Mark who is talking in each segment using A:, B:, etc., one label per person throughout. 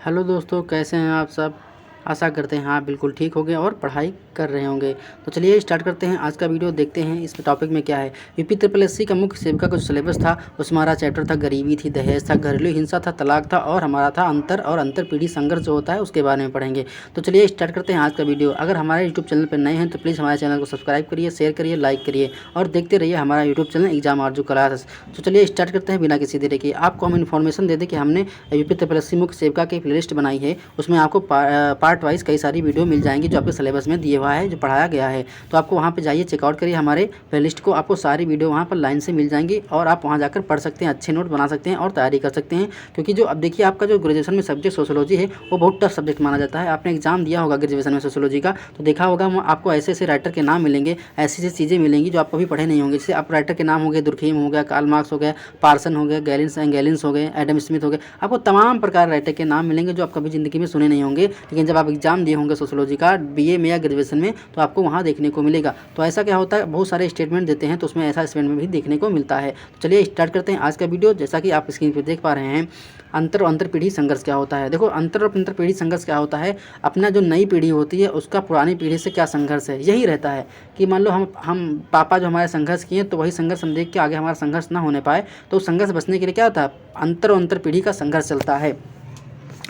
A: Hello दोस्तों, कैसे हैं आप सब। आशा करते हैं आप बिल्कुल ठीक होंगे और पढ़ाई कर रहे होंगे। तो चलिए स्टार्ट करते हैं आज का वीडियो। देखते हैं इस टॉपिक में क्या है। यूपी ट्रिपल एससी का मुख्य सेविका का जो सिलेबस था उसमें हमारा चैप्टर था गरीबी थी, दहेज था, घरेलू हिंसा था, तलाक था और हमारा था अंतर पीढ़ी संघर्ष जो होता है उसके बारे में पढ़ेंगे। तो चलिए स्टार्ट करते हैं आज का वीडियो। अगर हमारे यूट्यूब चैनल पर नए हैं तो प्लीज़ हमारे चैनल को सब्सक्राइब करिए, शेयर करिए, लाइक करिए और देखते रहिए हमारा यूट्यूब चैनल एग्जाम आरजू क्लासेस। तो चलिए स्टार्ट करते हैं बिना किसी देरी के। आपको हम इन्फॉर्मेशन दे दें कि हमने यूपी ट्रिपल एससी मुख्य सेविका की प्लेलिस्ट बनाई है। उसमें आपको पार्ट वाइज कई सारी वीडियो मिल जाएंगी जो आपके सिलेबस में दिए हुआ है, जो पढ़ाया गया है। तो आपको वहाँ पे जाइए, चेकआउट करिए हमारे प्लेलिस्ट को। आपको सारी वीडियो वहाँ पर लाइन से मिल जाएंगी और आप वहाँ जाकर पढ़ सकते हैं, अच्छे नोट बना सकते हैं और तैयारी कर सकते हैं। क्योंकि जो अब देखिए आपका जो ग्रेजुएशन में सब्जेक्ट सोशोलॉजी है वो बहुत टफ सब्जेक्ट माना जाता है। आपने एग्जाम दिया होगा ग्रेजुएशन में सोशोलॉजी का, तो देखा होगा आपको ऐसे ऐसे राइटर के नाम मिलेंगे, ऐसी ऐसी चीज़ें मिलेंगी जो आप कभी पढ़े नहीं होंगे। जैसे आप राइटर के नाम हो गए, दुर्खीम हो गया, कार्ल मार्क्स हो गया, पार्सन हो गया, गैलिन्स हो गए, एडम स्मिथ हो गए। आपको तमाम प्रकार राइटर के नाम मिलेंगे जो आप कभी ज़िंदगी में सुने नहीं होंगे, लेकिन जब आप एग्जाम दिए होंगे सोशोलॉजी का बीए में या ग्रेजुएशन में तो आपको वहाँ देखने को मिलेगा। तो ऐसा क्या होता है, बहुत सारे स्टेटमेंट देते हैं तो उसमें ऐसा स्टेटमेंट भी देखने को मिलता है। तो चलिए स्टार्ट करते हैं आज का वीडियो। जैसा कि आप स्क्रीन पर देख पा रहे हैं, अंतर और अंतर पीढ़ी संघर्ष क्या होता है। देखो, अंतर और अंतर पीढ़ी संघर्ष क्या होता है, अपना जो नई पीढ़ी होती है उसका पुरानी पीढ़ी से क्या संघर्ष है। यही रहता है कि मान लो हम पापा जो हमारे संघर्ष किए तो वही संघर्ष हम देख के आगे हमारा संघर्ष ना होने पाए, तो संघर्ष बचने के लिए क्या होता है, अंतर और अंतर पीढ़ी का संघर्ष चलता है।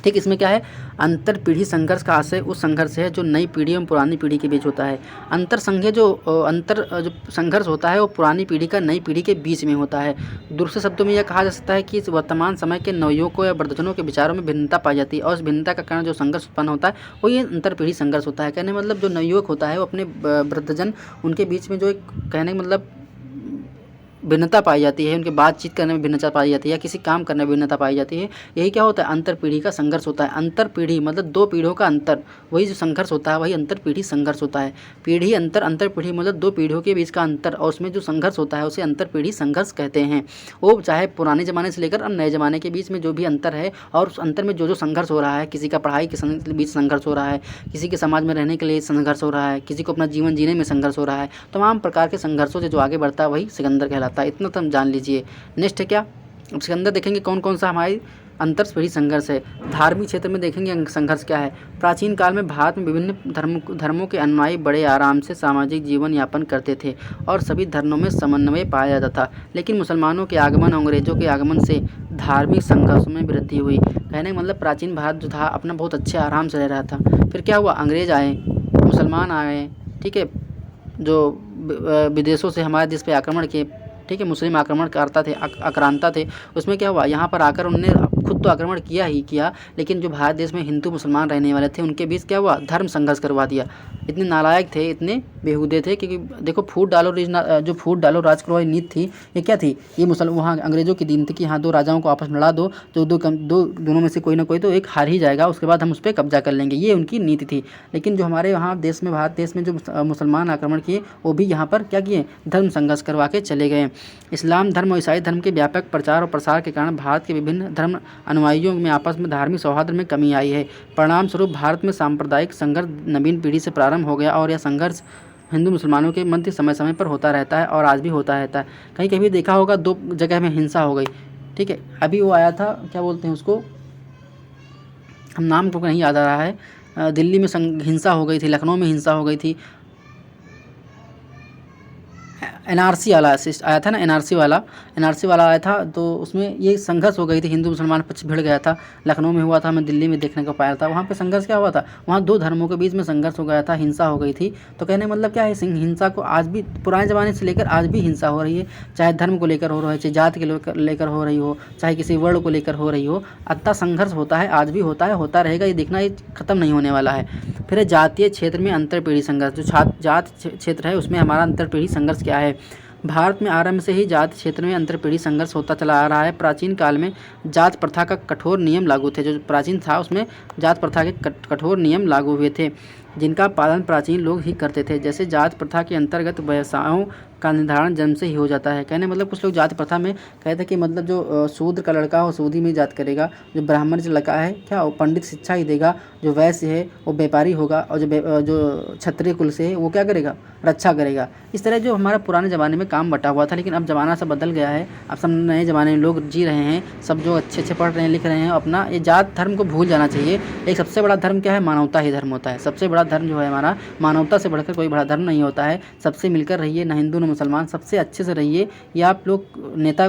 A: ठीक, इसमें क्या है, अंतर पीढ़ी संघर्ष का आशय उस संघर्ष है जो नई पीढ़ी एवं पुरानी पीढ़ी के बीच होता है। अंतर संघ जो जो संघर्ष होता है वो पुरानी पीढ़ी का नई पीढ़ी के बीच में होता है। दूसरे शब्दों में यह कहा जा सकता है कि इस वर्तमान समय के नवयुवकों या वृद्धजनों के विचारों में भिन्नता पाई जाती है और उस भिन्नता का कारण जो संघर्ष उत्पन्न होता है वो ये अंतर पीढ़ी संघर्ष होता है। कहने मतलब जो नवयुवक होता है वो अपने वृद्धजन उनके बीच में जो एक कहने का मतलब भिन्नता पाई जाती है, उनके बातचीत करने में भिन्नता पाई जाती है या किसी काम करने में भिन्नता पाई जाती है। यही क्या होता है, अंतर पीढ़ी का संघर्ष होता है। अंतर पीढ़ी मतलब दो पीढ़ियों का अंतर, वही जो संघर्ष होता है वही अंतर पीढ़ी संघर्ष होता है। पीढ़ी अंतर, अंतर पीढ़ी मतलब दो पीढ़ियों के बीच का अंतर और उसमें जो संघर्ष होता है उसे अंतर पीढ़ी संघर्ष कहते हैं। वो चाहे पुराने ज़माने से लेकर अब नए ज़माने के बीच में जो भी अंतर है और उस अंतर में जो जो संघर्ष हो रहा है, किसी का पढ़ाई के बीच संघर्ष हो रहा है, किसी के समाज में रहने के लिए संघर्ष हो रहा है, किसी को अपना जीवन जीने में संघर्ष हो रहा है, तमाम प्रकार के संघर्षों से जो आगे बढ़ता है वही सिकंदर कहलाता है। इतना तो हम जान लीजिए। नेक्स्ट है क्या, अब सिकंदर देखेंगे कौन कौन सा हमारी अंतर पीढ़ी संघर्ष है। धार्मिक क्षेत्र में देखेंगे संघर्ष क्या है। प्राचीन काल में भारत में विभिन्न धर्मों के अनुयायी बड़े आराम से सामाजिक जीवन यापन करते थे और सभी धर्मों में समन्वय पाया जाता था। लेकिन मुसलमानों के आगमन, अंग्रेजों के आगमन से धार्मिक संघर्षों में वृद्धि हुई। कहने का मतलब प्राचीन भारत जो था अपना बहुत अच्छे आराम से रह रहा था। फिर क्या हुआ, अंग्रेज आए, मुसलमान आए, ठीक है, जो विदेशों से हमारे देश पे आक्रमण किए, ठीक है, मुस्लिम आक्रमणकर्ता थे, आक्रांता थे। उसमें क्या हुआ, यहाँ पर आकर उन्होंने खुद तो आक्रमण किया ही किया, लेकिन जो भारत देश में हिंदू मुसलमान रहने वाले थे उनके बीच क्या हुआ, धर्म संघर्ष करवा दिया। इतने नालायक थे, इतने बेहूदे थे क्योंकि देखो फूट डालो राज करो ये नीति थी, ये क्या थी, ये वहाँ अंग्रेजों की दीन थी कि हाँ दो राजाओं को आपस में लड़ा दो, जो दोनों में से कोई ना कोई तो एक हार ही जाएगा, उसके बाद हम उस पर कब्जा कर लेंगे, ये उनकी नीति थी। लेकिन जो हमारे यहाँ देश में, भारत देश में जो मुसलमान आक्रमण किए वो भी यहाँ पर क्या किए, धर्म संघर्ष करवा के चले गए। इस्लाम धर्म और ईसाई धर्म के व्यापक प्रचार और प्रसार के कारण भारत के विभिन्न धर्म अनुयायियों में आपस में धार्मिक सौहार्द में कमी आई है। परिणाम स्वरूप भारत में सांप्रदायिक संघर्ष नवीन पीढ़ी से प्रारंभ हो गया और यह संघर्ष हिंदू मुसलमानों के मध्य समय समय पर होता रहता है और आज भी होता रहता है। कहीं कहीं देखा होगा दो जगह में हिंसा हो गई, ठीक है। अभी वो आया था, क्या बोलते हैं उसको, हम नाम को नहीं याद आ रहा है, दिल्ली में हिंसा हो गई थी, लखनऊ में हिंसा हो गई थी, एनआरसी वाला आया था ना, एनआरसी वाला आया था, तो उसमें ये संघर्ष हो गई थी, हिंदू मुसलमान पक्ष भिड़ गया था। लखनऊ में हुआ था, मैं दिल्ली में देखने को पाया था। वहाँ पे संघर्ष क्या हुआ था, वहाँ दो धर्मों के बीच में संघर्ष हो गया था, हिंसा हो गई थी। तो कहने मतलब क्या है, हिंसा को आज भी पुराने ज़माने से लेकर आज भी हिंसा हो रही है, चाहे धर्म को लेकर हो रहा है, चाहे जाति के लेकर हो रही हो, चाहे किसी वर्ण को लेकर हो रही हो, अतः संघर्ष होता है, आज भी होता है, होता रहेगा, ये देखना, ये खत्म नहीं होने वाला है। फिर जातीय क्षेत्र में अंतर पीढ़ी संघर्ष, जो जात क्षेत्र है उसमें हमारा अंतर पीढ़ी संघर्ष क्या है। भारत में आरंभ से ही जाति क्षेत्र में अंतर पीढ़ी संघर्ष होता चला आ रहा है। प्राचीन काल में जात प्रथा का कठोर नियम लागू थे, जो प्राचीन था उसमें जात प्रथा के कठोर नियम लागू हुए थे जिनका पालन प्राचीन लोग ही करते थे। जैसे जात प्रथा के अंतर्गत व्यवसायों का निर्धारण जन्म से ही हो जाता है। कहने मतलब कुछ लोग जाति प्रथा में कहते हैं कि मतलब जो शूद्र का लड़का हो शूद्र में जात करेगा, जो ब्राह्मण जो लड़का है क्या वो पंडित शिक्षा ही देगा, जो वैश्य है वो व्यापारी होगा, और जो क्षत्रिय कुल से है वो क्या करेगा, रक्षा करेगा। इस तरह जो हमारा पुराने ज़माने में काम बटा हुआ था, लेकिन अब ज़माना सब बदल गया है। अब सब नए ज़माने में लोग जी रहे हैं, सब जो अच्छे अच्छे पढ़ रहे हैं लिख रहे हैं, अपना ये जात धर्म को भूल जाना चाहिए। एक सबसे बड़ा धर्म क्या है, मानवता ही धर्म होता है। सबसे बड़ा धर्म जो है हमारा, मानवता से बढ़कर कोई बड़ा धर्म नहीं होता है। सबसे मिलकर रहिए, ना हिंदू ना मुसलमान, सबसे अच्छे से रहिए। या आप लोग नेता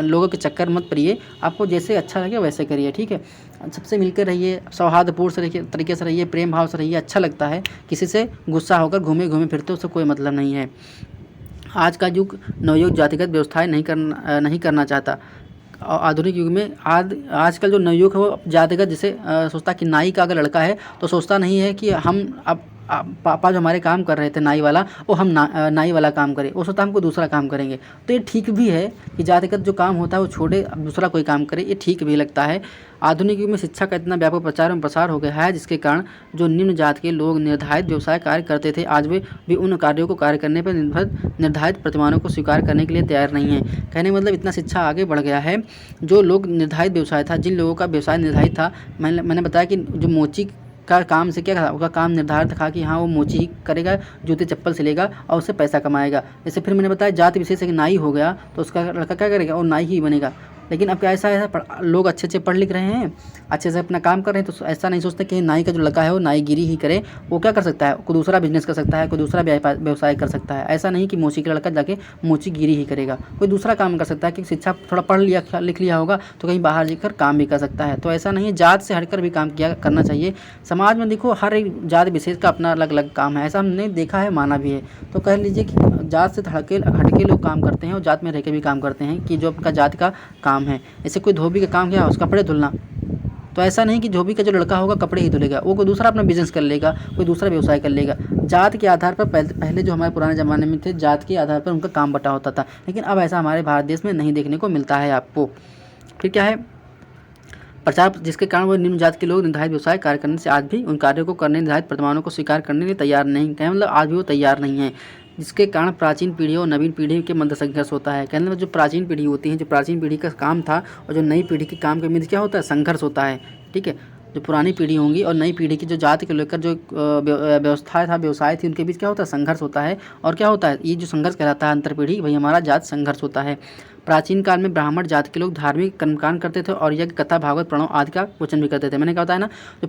A: लोगों के चक्कर मत पड़िए, आपको जैसे अच्छा लगे वैसे करिए, ठीक है। सबसे मिलकर रहिए, सौहार्दपूर्ण तरीके से रहिए, प्रेम भाव से रहिए, अच्छा लगता है। किसी से गुस्सा होकर घूमे घूमे फिरते उससे कोई मतलब नहीं है। आज का युग नवयुग जातिगत व्यवस्थाएं नहीं करना चाहता। आधुनिक युग में आजकल जो नवयुग है वो जातिगत जैसे सोचता कि नाई का अगर लड़का है तो सोचता नहीं है कि हम अब पापा जो हमारे काम कर रहे थे नाई वाला, वो हम नाई वाला काम करें, वो सोचता हमको दूसरा काम करेंगे। तो ये ठीक भी है कि जातिगत जो काम होता है वो छोड़े, अब दूसरा कोई काम करे, ये ठीक भी लगता है। आधुनिक युग में शिक्षा का इतना व्यापक प्रचार एवं प्रसार हो गया है जिसके कारण जो निम्न जात के लोग निर्धारित व्यवसाय कार्य करते थे आज वे भी उन कार्यों को कार्य करने पर निर्धारित प्रतिमानों को स्वीकार करने के लिए तैयार नहीं है। कहने मतलब इतना शिक्षा आगे बढ़ गया है, जो लोग निर्धारित व्यवसाय था, जिन लोगों का व्यवसाय निर्धारित था, मैंने बताया कि जो मोची का काम से क्या था, उसका काम निर्धारित था कि हाँ वो मोची ही करेगा, जूते चप्पल सिलेगा और उससे पैसा कमाएगा। जैसे फिर मैंने बताया जाति विशेष है कि नाई हो गया तो उसका लड़का क्या करेगा, वो नाई ही बनेगा। लेकिन अब क्या ऐसा है, लोग अच्छे अच्छे पढ़ लिख रहे हैं, अच्छे से अपना काम कर रहे हैं, तो ऐसा नहीं सोचते कि नाई का जो लड़का है वो नाईगिरी ही करे। वो क्या कर सकता है, कोई दूसरा बिजनेस कर सकता है, कोई दूसरा व्यवसाय कर सकता है। ऐसा नहीं कि मोची का लड़का जाके मोचीगिरी ही करेगा, कोई दूसरा काम कर सकता है कि शिक्षा थोड़ा पढ़ लिया लिख लिया होगा तो कहीं बाहर जाकर काम भी कर सकता है। तो ऐसा नहीं है, जात से हटकर भी काम करना चाहिए। समाज में देखो हर एक जात विशेष का अपना अलग अलग काम है, ऐसा हमने देखा है, माना भी है। तो कह लीजिए कि जात से हटके लोग काम करते हैं और जात में रह के भी काम करते हैं कि जो आपका जात का काम है। जैसे कोई धोबी का काम क्या है, उसका कपड़े धुलना, तो ऐसा नहीं कि धोबी का जो लड़का होगा कपड़े ही धुलेगा, वो कोई दूसरा अपना बिजनेस कर लेगा, कोई दूसरा व्यवसाय कर लेगा। जात के आधार पर पहले जो हमारे पुराने ज़माने में थे, जात के आधार पर उनका काम बटा होता था, लेकिन अब ऐसा हमारे भारत देश में नहीं देखने को मिलता है आपको। फिर क्या है, प्रचार, जिसके कारण वो निम्न जात के लोग निर्धारित व्यवसाय कार्य करने से आज भी उन कार्यों को करने, निर्धारित प्रतिमानों को स्वीकार करने के लिए तैयार नहीं, कहने मतलब आज भी वो तैयार नहीं है, जिसके कारण प्राचीन पीढ़ी और नवीन पीढ़ी के मध्य संघर्ष होता है। कहने मतलब जो प्राचीन पीढ़ी होती है, जो प्राचीन पीढ़ी का काम था और जो नई पीढ़ी के काम के मध्य क्या होता है, संघर्ष होता है, ठीक है। जो पुरानी पीढ़ी होंगी और नई पीढ़ी की जो जाति को लेकर जो व्यवस्था था, व्यवसाय थी, उनके बीच क्या होता है, संघर्ष होता है। और क्या होता है, ये जो संघर्ष कहलाता है अंतर पीढ़ी, वही हमारा जात संघर्ष होता है। प्राचीन काल में ब्राह्मण जाति के लोग धार्मिक कर्मकांड करते थे और यज्ञ, कथा, भागवत, प्रणव आदि का वचन भी करते थे। मैंने कहा होता है ना, जो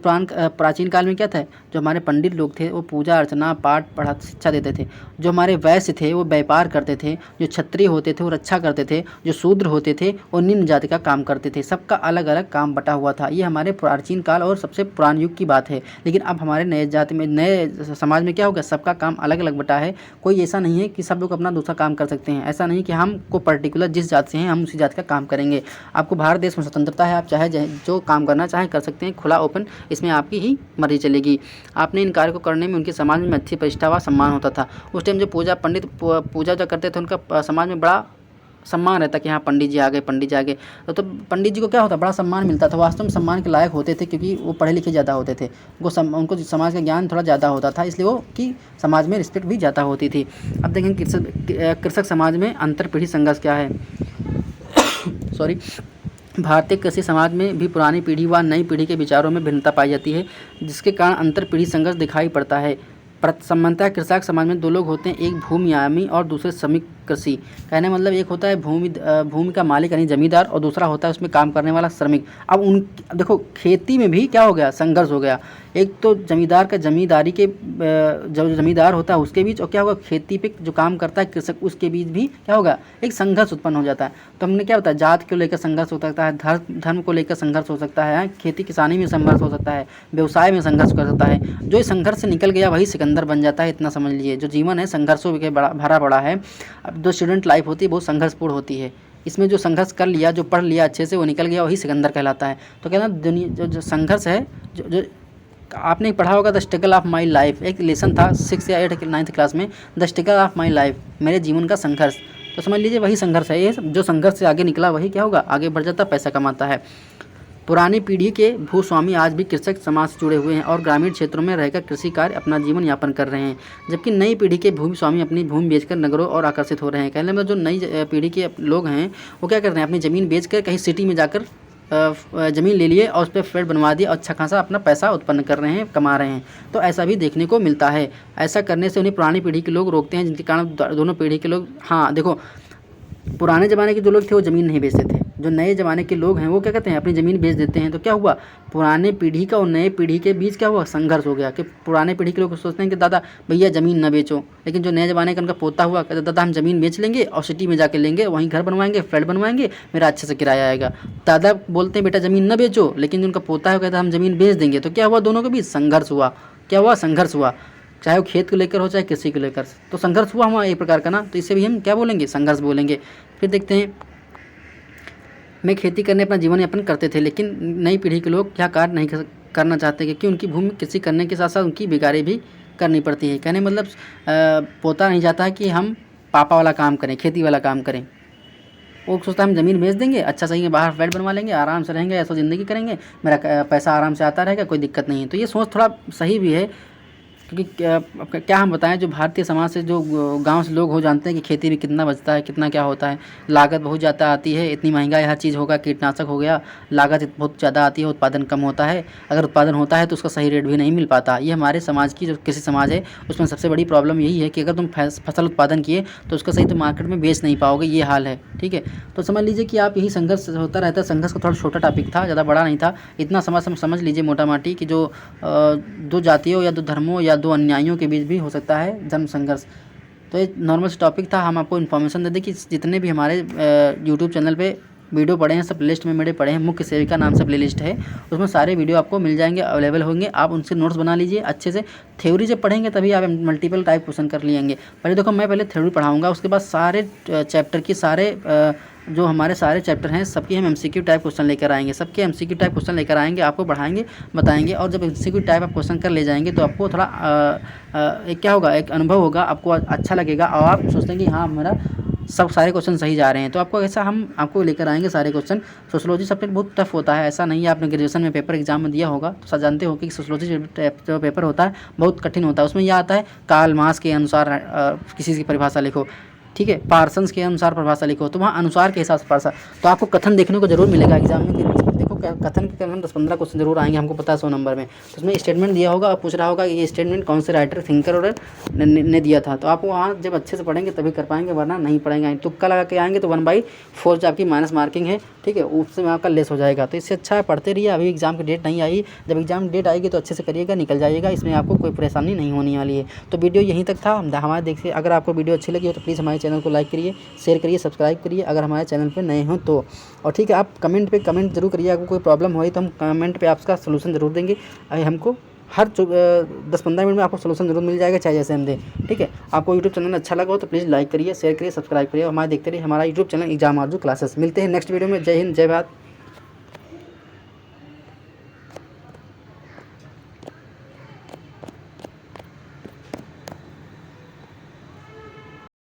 A: प्राचीन काल में क्या था, जो हमारे पंडित लोग थे वो पूजा अर्चना पाठ पढ़ा शिक्षा देते थे। जो हमारे वैश्य थे वो व्यापार करते थे, जो क्षत्रिय होते थे वो रक्षा करते थे, जो शूद्र होते थे वो निम्न जाति का काम करते थे। सबका अलग अलग काम बटा हुआ था। ये हमारे प्राचीन काल और सबसे पुरान युग की बात है। लेकिन अब हमारे नए जाति में, नए समाज में क्या हो गया, सबका काम अलग अलग बटा है। कोई ऐसा नहीं है कि सब लोग अपना दूसरा काम कर सकते हैं। ऐसा नहीं कि हमको पर्टिकुलर जिस जात से हैं हम उसी जात का काम करेंगे। आपको भारत देश में स्वतंत्रता है, आप चाहे जो काम करना चाहें कर सकते हैं, खुला ओपन, इसमें आपकी ही मर्जी चलेगी। आपने इन कार्यों को करने में उनके समाज में अच्छी प्रतिष्ठा व सम्मान होता था। उस टाइम जो पंडित पूजा जो करते थे उनका समाज में बड़ा सम्मान रहता कि हाँ पंडित जी आ गए, पंडित जी आ गए। तो पंडित जी को क्या होता, बड़ा सम्मान मिलता था, वास्तव में सम्मान के लायक होते थे क्योंकि वो पढ़े लिखे ज़्यादा होते थे, उनको समाज का ज्ञान थोड़ा ज़्यादा होता था, इसलिए वो कि समाज में रिस्पेक्ट भी ज़्यादा होती थी। अब देखें कृषक समाज में अंतर पीढ़ी संघर्ष क्या है। सॉरी, भारतीय कृषि समाज में भी पुरानी पीढ़ी व नई पीढ़ी के विचारों में भिन्नता पाई जाती है, जिसके कारण अंतर पीढ़ी संघर्ष दिखाई पड़ता है। सामान्यतः कृषक समाज में दो लोग होते हैं, एक भूमियामी और दूसरे श्रमिक कृषि। कहने मतलब एक होता है भूमि का मालिक यानी जमींदार और दूसरा होता है उसमें काम करने वाला श्रमिक। अब देखो खेती में भी क्या हो गया, संघर्ष हो गया। एक तो जमींदार का जमींदारी के जो जमींदार होता है उसके बीच, और क्या होगा खेती पे जो काम करता है कृषक उसके बीच भी क्या होगा, एक संघर्ष उत्पन्न हो जाता है। तो हमने क्या होता है, जात को लेकर संघर्ष हो सकता है, धर्म को लेकर संघर्ष हो सकता है, खेती किसानी में संघर्ष हो सकता है, व्यवसाय में संघर्ष कर सकता है। जो इस संघर्ष से निकल गया वही सिकंदर बन जाता है। इतना समझ लीजिए, जो जीवन है संघर्षों के भरा पड़ा है। अब जो स्टूडेंट लाइफ होती है बहुत संघर्षपूर्ण होती है। इसमें जो संघर्ष कर लिया, जो पढ़ लिया अच्छे से, वो निकल गया, वही सिकंदर कहलाता है। तो कहना दुनिया जो संघर्ष है, जो आपने पढ़ा होगा the struggle of my life, एक लेसन था 6 या 8 9th क्लास में, the struggle of my life, मेरे जीवन का संघर्ष। तो समझ लीजिए वही संघर्ष है। ये जो संघर्ष से आगे निकला वही क्या होगा, आगे बढ़ जाता, पैसा कमाता है। पुरानी पीढ़ी के भूस्वामी आज भी कृषक समाज से जुड़े हुए हैं और ग्रामीण क्षेत्रों में रहकर कृषि कार्य अपना जीवन यापन कर रहे हैं, जबकि नई पीढ़ी के भूस्वामी अपनी भूमि बेचकर नगरों और आकर्षित हो रहे हैं। कहने में जो नई पीढ़ी के लोग हैं वो क्या कर रहे हैं, अपनी ज़मीन बेचकर कहीं सिटी में जाकर ज़मीन ले लिए और उस पर फ्लैट बनवा दिया और अच्छा खासा अपना पैसा उत्पन्न कर रहे हैं, कमा रहे हैं। तो ऐसा भी देखने को मिलता है। ऐसा करने से उन्हें पुरानी पीढ़ी के लोग रोकते हैं, जिनके कारण दोनों पीढ़ी के लोग, हाँ देखो, पुराने ज़माने के जो लोग थे वो ज़मीन नहीं बेचते थे। जो नए ज़माने के लोग हैं वो क्या कहते हैं, अपनी ज़मीन बेच देते हैं। तो क्या हुआ, पुराने पीढ़ी का और नए पीढ़ी के बीच क्या हुआ, संघर्ष हो गया कि पुराने पीढ़ी के लोग सोचते हैं कि दादा भैया ज़मीन ना बेचो, लेकिन जो नए ज़माने का उनका पोता हुआ कहता दादा हम ज़मीन बेच लेंगे और सिटी में जाके लेंगे, वहीं घर बनवाएंगे, फ्लैट बनवाएंगे, मेरा अच्छे से किराया आएगा। दादा बोलते हैं बेटा ज़मीन न बेचो, लेकिन उनका पोता है कहता हम ज़मीन बेच देंगे। तो क्या हुआ, दोनों के बीच संघर्ष हुआ। क्या हुआ, संघर्ष हुआ, चाहे वो खेत को लेकर हो चाहे कृषि को लेकर, तो संघर्ष हुआ हमारा एक प्रकार का ना। तो इसे भी हम क्या बोलेंगे, संघर्ष बोलेंगे। फिर देखते हैं, में खेती करने अपना जीवन यापन करते थे, लेकिन नई पीढ़ी के लोग क्या कार्य नहीं करना चाहते, क्योंकि उनकी भूमि कृषि करने के साथ साथ उनकी बिगाड़ी भी करनी पड़ती है। कहने मतलब पोता नहीं चाहता कि हम पापा वाला काम करें, खेती वाला काम करें। वो सोचता है हम ज़मीन बेच देंगे, अच्छा सही है, बाहर फ्लैट बनवा लेंगे, आराम से रहेंगे, ऐसा ज़िंदगी करेंगे, मेरा पैसा आराम से आता रहेगा, कोई दिक्कत नहीं है। तो ये सोच थोड़ा सही भी है, क्योंकि क्या हम बताएं, जो भारतीय समाज से जो गांव से लोग हो जानते हैं कि खेती में कितना बचता है, कितना क्या होता है, लागत बहुत ज़्यादा आती है, इतनी महंगाई हर चीज़ होगा, कीटनाशक हो गया, लागत बहुत ज़्यादा आती है, उत्पादन कम होता है, अगर उत्पादन होता है तो उसका सही रेट भी नहीं मिल पाता। ये हमारे समाज की, जो कृषि समाज है उसमें सबसे बड़ी प्रॉब्लम यही है कि अगर तुम फसल उत्पादन किए तो उसका सही तो मार्केट में बेच नहीं पाओगे, ये हाल है। ठीक है, तो समझ लीजिए कि आप यही संघर्ष होता रहता है। संघर्ष का थोड़ा छोटा टॉपिक था, ज़्यादा बड़ा नहीं था, इतना समझ लीजिए मोटा माटी कि जो दो जातियों या दो धर्मों या दो अन्यायों के बीच भी हो सकता है जन्म संघर्ष। तो ये नॉर्मल टॉपिक था, हम आपको इन्फॉर्मेशन दे दें कि जितने भी हमारे यूट्यूब चैनल पे वीडियो पड़े हैं सब प्लेलिस्ट में मेरे पड़े हैं, मुख्य सेविका नाम से प्लेलिस्ट है, उसमें सारे वीडियो आपको मिल जाएंगे, अवेलेबल होंगे। आप उनसे नोट्स बना लीजिए अच्छे से। थ्योरी जब पढ़ेंगे तभी आप मल्टीपल टाइप क्वेश्चन कर लेंगे। पहले देखो, मैं पहले थ्योरी पढ़ाऊँगा, उसके बाद सारे चैप्टर की सारे जो हमारे सारे चैप्टर हैं सबके हम एमसीक्यू टाइप क्वेश्चन लेकर आएंगे, सबके एमसीक्यू टाइप क्वेश्चन लेकर आएंगे, आपको पढ़ाएंगे, बताएंगे। और जब एमसीक्यू टाइप आप क्वेश्चन कर ले जाएंगे तो आपको थोड़ा एक क्या होगा, एक अनुभव होगा, आपको अच्छा लगेगा और आप सोचते हैं कि हाँ मेरा सब सारे क्वेश्चन सही जा रहे हैं। तो आपको ऐसा हम आपको लेकर आएंगे सारे क्वेश्चन। सोशलॉजी सब्जेक्ट बहुत टफ होता है, ऐसा नहीं है, आपने ग्रेजुएशन में पेपर एग्जाम में दिया होगा तो सब जानते हो कि सोशलॉजी जो पेपर होता है बहुत कठिन होता है। उसमें यह आता है कार्ल मार्क्स के अनुसार किसी की परिभाषा लिखो, ठीक है, पार्सन्स के अनुसार परिभाषा लिखो, तो वहाँ अनुसार के हिसाब से परिभाषा। तो आपको कथन देखने को जरूर मिलेगा एग्जाम में कि देखो कथन के कम 10-15 क्वेश्चन जरूर आएंगे, हमको पता है 100 नंबर में। तो उसमें स्टेटमेंट दिया होगा और पूछ रहा होगा कि ये स्टेटमेंट कौन से राइटर थिंकर और ने दिया था। तो आप वहाँ जब अच्छे से पढ़ेंगे तभी कर पाएंगे, वरना नहीं पढ़ेंगे, तुक्का लगा के आएंगे तो 1/4 जो आपकी माइनस मार्किंग है, ठीक है, उससे आपका लेस हो जाएगा। तो इससे अच्छा पढ़ते रहिए। अभी एग्जाम की डेट नहीं आई, जब एग्जाम डेट आएगी तो अच्छे से करिएगा, निकल जाइएगा, इसमें आपको कोई परेशानी नहीं होने वाली है। तो वीडियो यहीं तक था हमारे। देखिए, अगर आपको वीडियो अच्छी लगी हो तो प्लीज़ हमारे चैनल को लाइक करिए, शेयर करिए, सब्सक्राइब करिए अगर हमारे चैनल पर नए हों तो। और ठीक है, आप कमेंट पे कमेंट जरूर करिए, आपको कोई प्रॉब्लम हो तो हम कमेंट पे आपका सोल्यूशन ज़रूर देंगे। हमको हर 10-15 मिनट में आपको सोल्यूशन जरूर मिल जाएगा, चाहे जैसे हम दें। ठीक है, आपको यूट्यूब चैनल अच्छा लगा हो तो प्लीज़ लाइक करिए, शेयर करिए, सब्सक्राइब करिए, हमारे देखते रहिए हमारा यूट्यूब चैनल एग्जाम आरजू क्लासेस। मिलते हैं नेक्स्ट वीडियो में। जय हिंद, जय भारत।